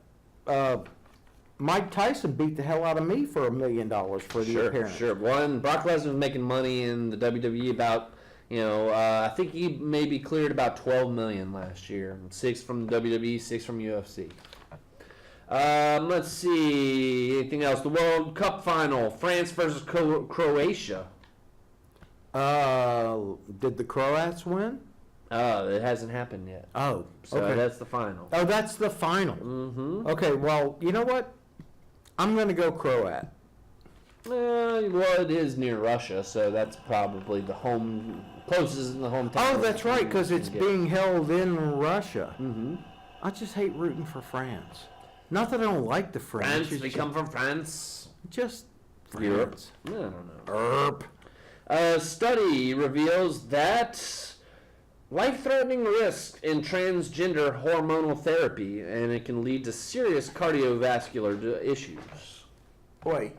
Mike Tyson beat the hell out of me for $1 million for the appearance. Sure. One, Brock Lesnar was making money in the WWE about, I think he maybe cleared about $12 million last year. 6 from the WWE, 6 from UFC. Let's see. Anything else? The World Cup final, France versus Croatia. Did the Croats win? It hasn't happened yet. Oh, So okay. that's the final. Oh, that's the final. Mm-hmm. Okay, well, you know what? I'm going to go Croat. Well, it is near Russia, so that's probably the closest in the hometown. Oh, that's right, because it's Yeah. being held in Russia. Mm-hmm. I just hate rooting for France. Not that I don't like the French. France, it's they come from France. just Europe. France. I don't know. Study reveals that life-threatening risk in transgender hormonal therapy, and it can lead to serious cardiovascular issues. Wait,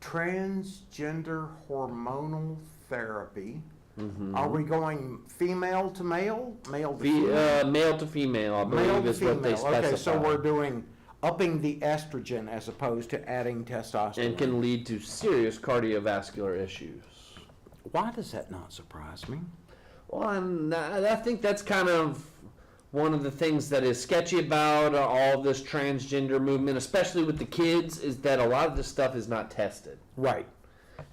transgender hormonal therapy. Mm-hmm. Are we going female to male? Male to female? Male to female, I Male believe to is what they female. specify. Okay, so we're doing upping the estrogen as opposed to adding testosterone. And can lead to serious cardiovascular issues. Why does that not surprise me? Well, I think that's kind of one of the things that is sketchy about all this transgender movement, especially with the kids, is that a lot of this stuff is not tested. Right.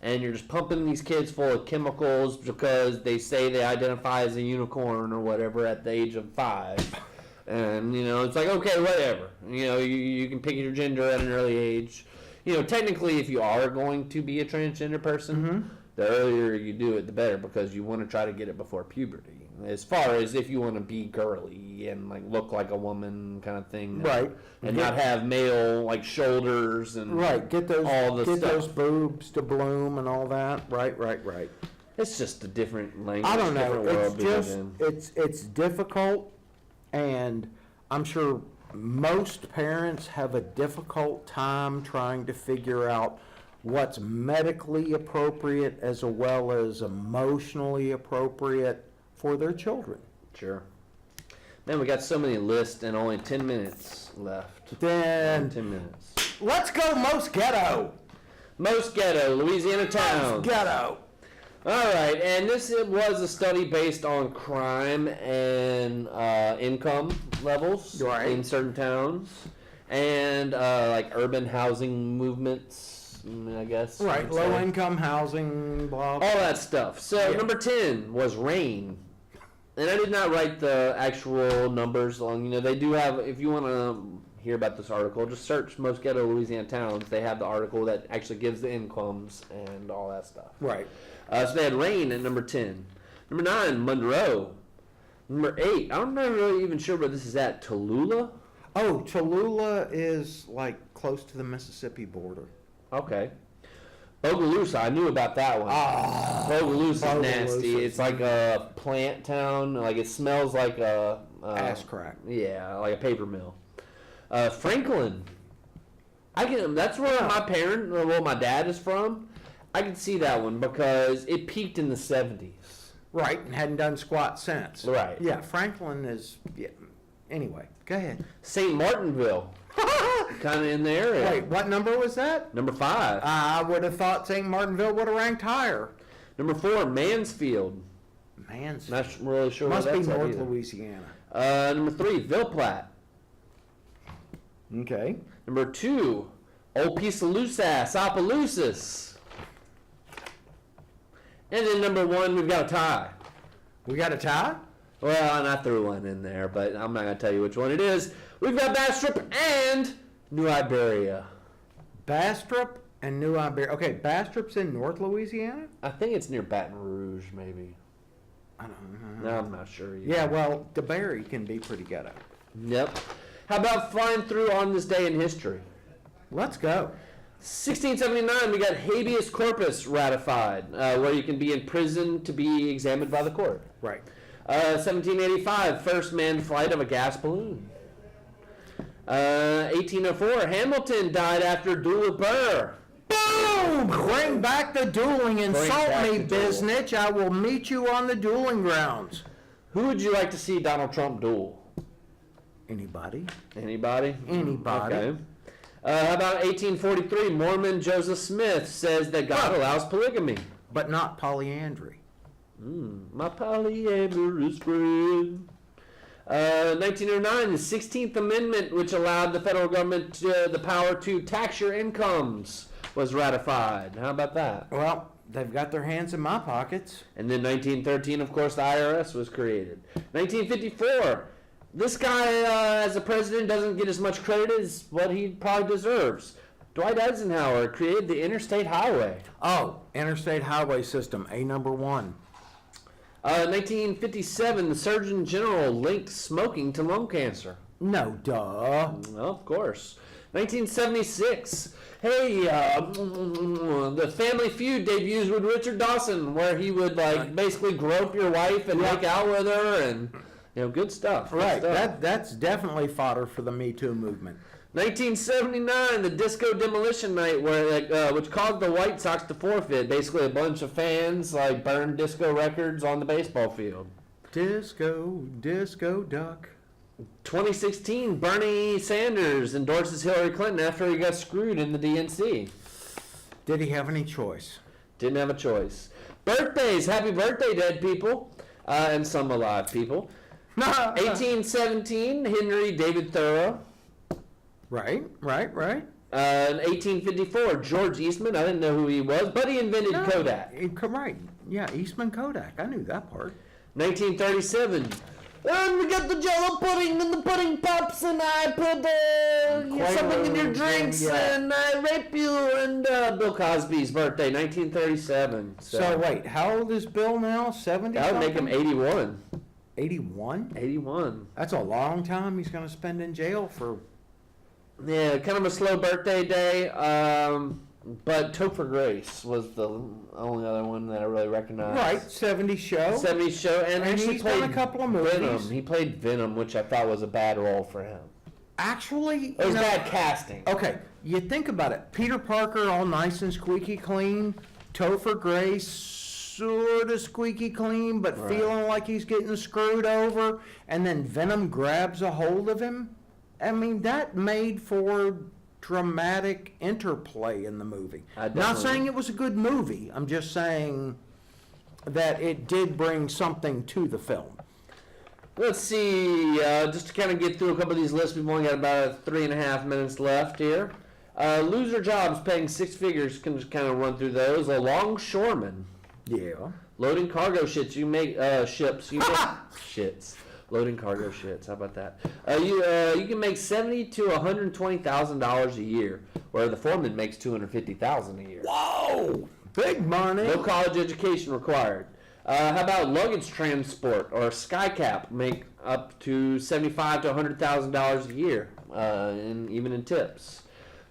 And you're just pumping these kids full of chemicals because they say they identify as a unicorn or whatever at the age of 5. And, it's like, okay, whatever. You can pick your gender at an early age. Technically, if you are going to be a transgender person, the earlier you do it, the better, because you want to try to get it before puberty. As far as if you want to be girly and look like a woman kind of thing, Right. and not have male shoulders and Right. Get those all the get stuff. those boobs to bloom and all that. Right. It's just a different language. I don't know. Different world It's we live just in. it's difficult, and I'm sure most parents have a difficult time trying to figure out what's medically appropriate as well as emotionally appropriate for their children. Sure. Man, we got so many lists and only 10 minutes left. Then 10 minutes. let's go most ghetto. Most ghetto, Louisiana towns. Most ghetto. All right, and this was a study based on crime and income levels Right. in certain towns, and urban housing movements, I guess. Right. you'd say. Low income housing. Blah. All that stuff. So Yeah. number 10 was rain. And I did not write the actual numbers on, they do have, if you want to hear about this article, just search most ghetto Louisiana towns. They have the article that actually gives the incomes and all that stuff. Right. So they had rain at number 10. Number 9, Monroe. Number 8, I'm not really even sure where this is at, Tallulah? Oh, Tallulah is close to the Mississippi border. Okay. Bogalusa, I knew about that one. Bogalusa is nasty. Bogalusa. It's like a plant town. It smells like a Ass crack. Yeah, like a paper mill. Franklin. That's where my dad is from. I can see that one because it peaked in the 70s. Right, and hadn't done squat since. Right. Yeah, Franklin is. Yeah. Anyway, go ahead. St. Martinville, kind of in the area. Wait, what number was that? Number 5. I would have thought St. Martinville would have ranked higher. Number 4, Mansfield. Mansfield. Not really sure Must where be that's at North either. Louisiana. Number 3, Ville Platte. Okay. Number 2, Opelousas, Opelousas. And then number 1, we've got a tie. We got a tie? Well, and I threw one in there, but I'm not going to tell you which one it is. We've got Bastrop and New Iberia. Bastrop and New Iberia. Okay, Bastrop's in North Louisiana? I think it's near Baton Rouge, maybe. I don't know. No, I'm not sure either. Yeah, well, DeBerry can be pretty ghetto. Yep. How about flying through on this day in history? Let's go. 1679, we got habeas corpus ratified, where you can be in prison to be examined by the court. Right. 1785, first manned flight of a gas balloon. 1804, Hamilton died after duel of Burr. Boom! Bring back the dueling. Insult back me, the duel. biznitch. I will meet you on the dueling grounds. Who would you like to see Donald Trump duel? Anybody? Anybody? Anybody. Okay. How about 1843? Mormon Joseph Smith says that God allows polygamy. But not polyandry. My polyamorous friend. 1909, the 16th Amendment, which allowed the federal government the power to tax your incomes, was ratified. How about that? Well, they've got their hands in my pockets. And then 1913, of course, the IRS was created. 1954, this guy as a president doesn't get as much credit as what he probably deserves. Dwight Eisenhower created the interstate highway. Oh, interstate highway system, A number 1. 1957, the Surgeon General linked smoking to lung cancer. No, duh. Well, of course. 1976, hey, the Family Feud debuts with Richard Dawson, where he would basically grope your wife and make out with her, and good stuff. Right, Good stuff. that's definitely fodder for the Me Too movement. 1979, the Disco Demolition Night, which caused the White Sox to forfeit. Basically, a bunch of fans burned disco records on the baseball field. Disco duck. 2016, Bernie Sanders endorses Hillary Clinton after he got screwed in the DNC. Did he have any choice? Didn't have a choice. Birthdays, happy birthday, dead people, and some alive people. 1817, Henry David Thoreau. Right. In 1854, George Eastman, I didn't know who he was, but he invented Kodak. Right. Yeah, Eastman Kodak. I knew that part. 1937, and we got the Jello pudding and the pudding pops, and I put something in your drinks, and I rape you, and Bill Cosby's birthday, 1937. So wait, how old is Bill now? 70? That would make him 81. 81? 81. That's a long time he's going to spend in jail for. Yeah, kind of a slow birthday day, but Topher Grace was the only other one that I really recognized. Right, 70s show. 70s show, and actually he's played done a couple of movies. Venom. He played Venom, which I thought was a bad role for him. Actually, It was bad casting. Okay, you think about it. Peter Parker, all nice and squeaky clean. Topher Grace, sort of squeaky clean, but feeling like he's getting screwed over. And then Venom grabs a hold of him. I mean, that made for dramatic interplay in the movie. Not saying it was a good movie. I'm just saying that it did bring something to the film. Let's see, just to kind of get through a couple of these lists, we've only got about 3.5 minutes left here. Loser jobs paying 6 figures, can just kind of run through those. A longshoreman. Yeah. Loading cargo ships, you make ships. You make shits. Loading cargo shits. How about that? You can make $70,000 to $120,000 a year, where the foreman makes $250,000 a year. Whoa, big money. No college education required. How about luggage transport or skycap? Make up to $75,000 to $100,000 a year, even in tips.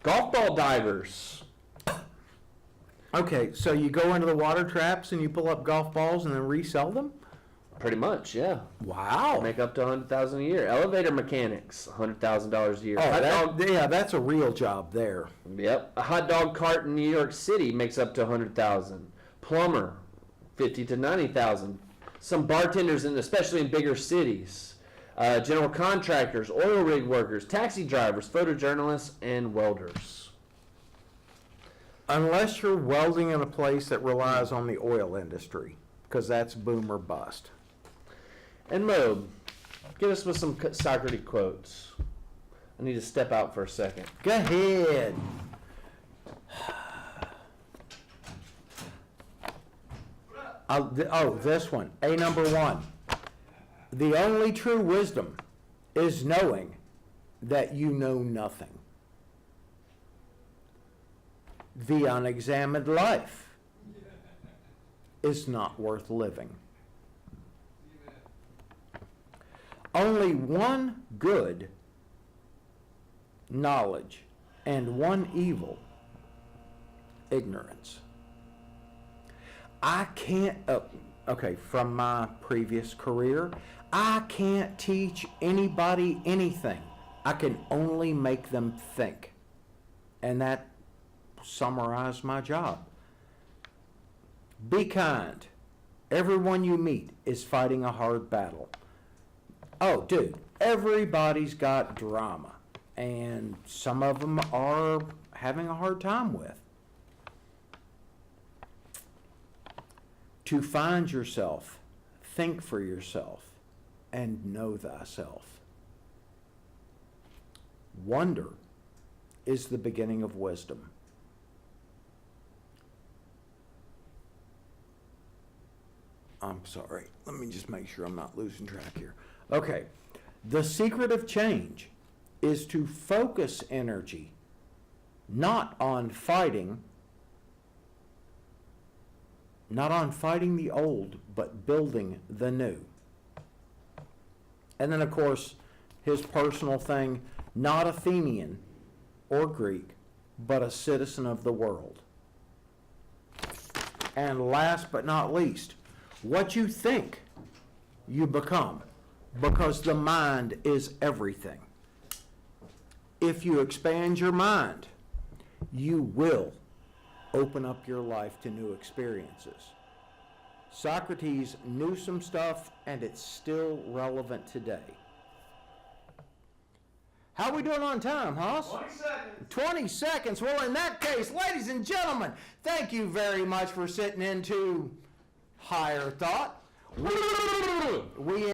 Golf ball divers. Okay, so you go into the water traps and you pull up golf balls and then resell them? Pretty much, yeah. Wow. Make up to $100,000 a year. Elevator mechanics, $100,000 a year. Oh, that's a real job there. Yep. A hot dog cart in New York City makes up to $100,000. Plumber, $50,000 to $90,000. Some bartenders, especially in bigger cities. General contractors, oil rig workers, taxi drivers, photojournalists, and welders. Unless you're welding in a place that relies on the oil industry, because that's boom or bust. And Mobe, get us with some Socrates quotes. I need to step out for a second. Go ahead. This one. A number 1. The only true wisdom is knowing that you know nothing. The unexamined life is not worth living. Only one good, knowledge, and one evil, ignorance. I can't, from my previous career, I can't teach anybody anything. I can only make them think. And that summarized my job. Be kind. Everyone you meet is fighting a hard battle. Oh, dude, everybody's got drama. and some of them are having a hard time with. To find yourself, think for yourself, and know thyself. Wonder is the beginning of wisdom. I'm sorry. Let me just make sure I'm not losing track here. Okay. The secret of change is to focus energy not on fighting the old, but building the new. And then, of course, his personal thing, not Athenian or Greek, but a citizen of the world. And last but not least, what you think, you become, because the mind is everything. If you expand your mind, you will open up your life to new experiences. Socrates knew some stuff, and it's still relevant today. How are we doing on time, Hoss? 20 seconds. 20 seconds. Well, in that case, ladies and gentlemen, thank you very much for sitting into Higher Thought. We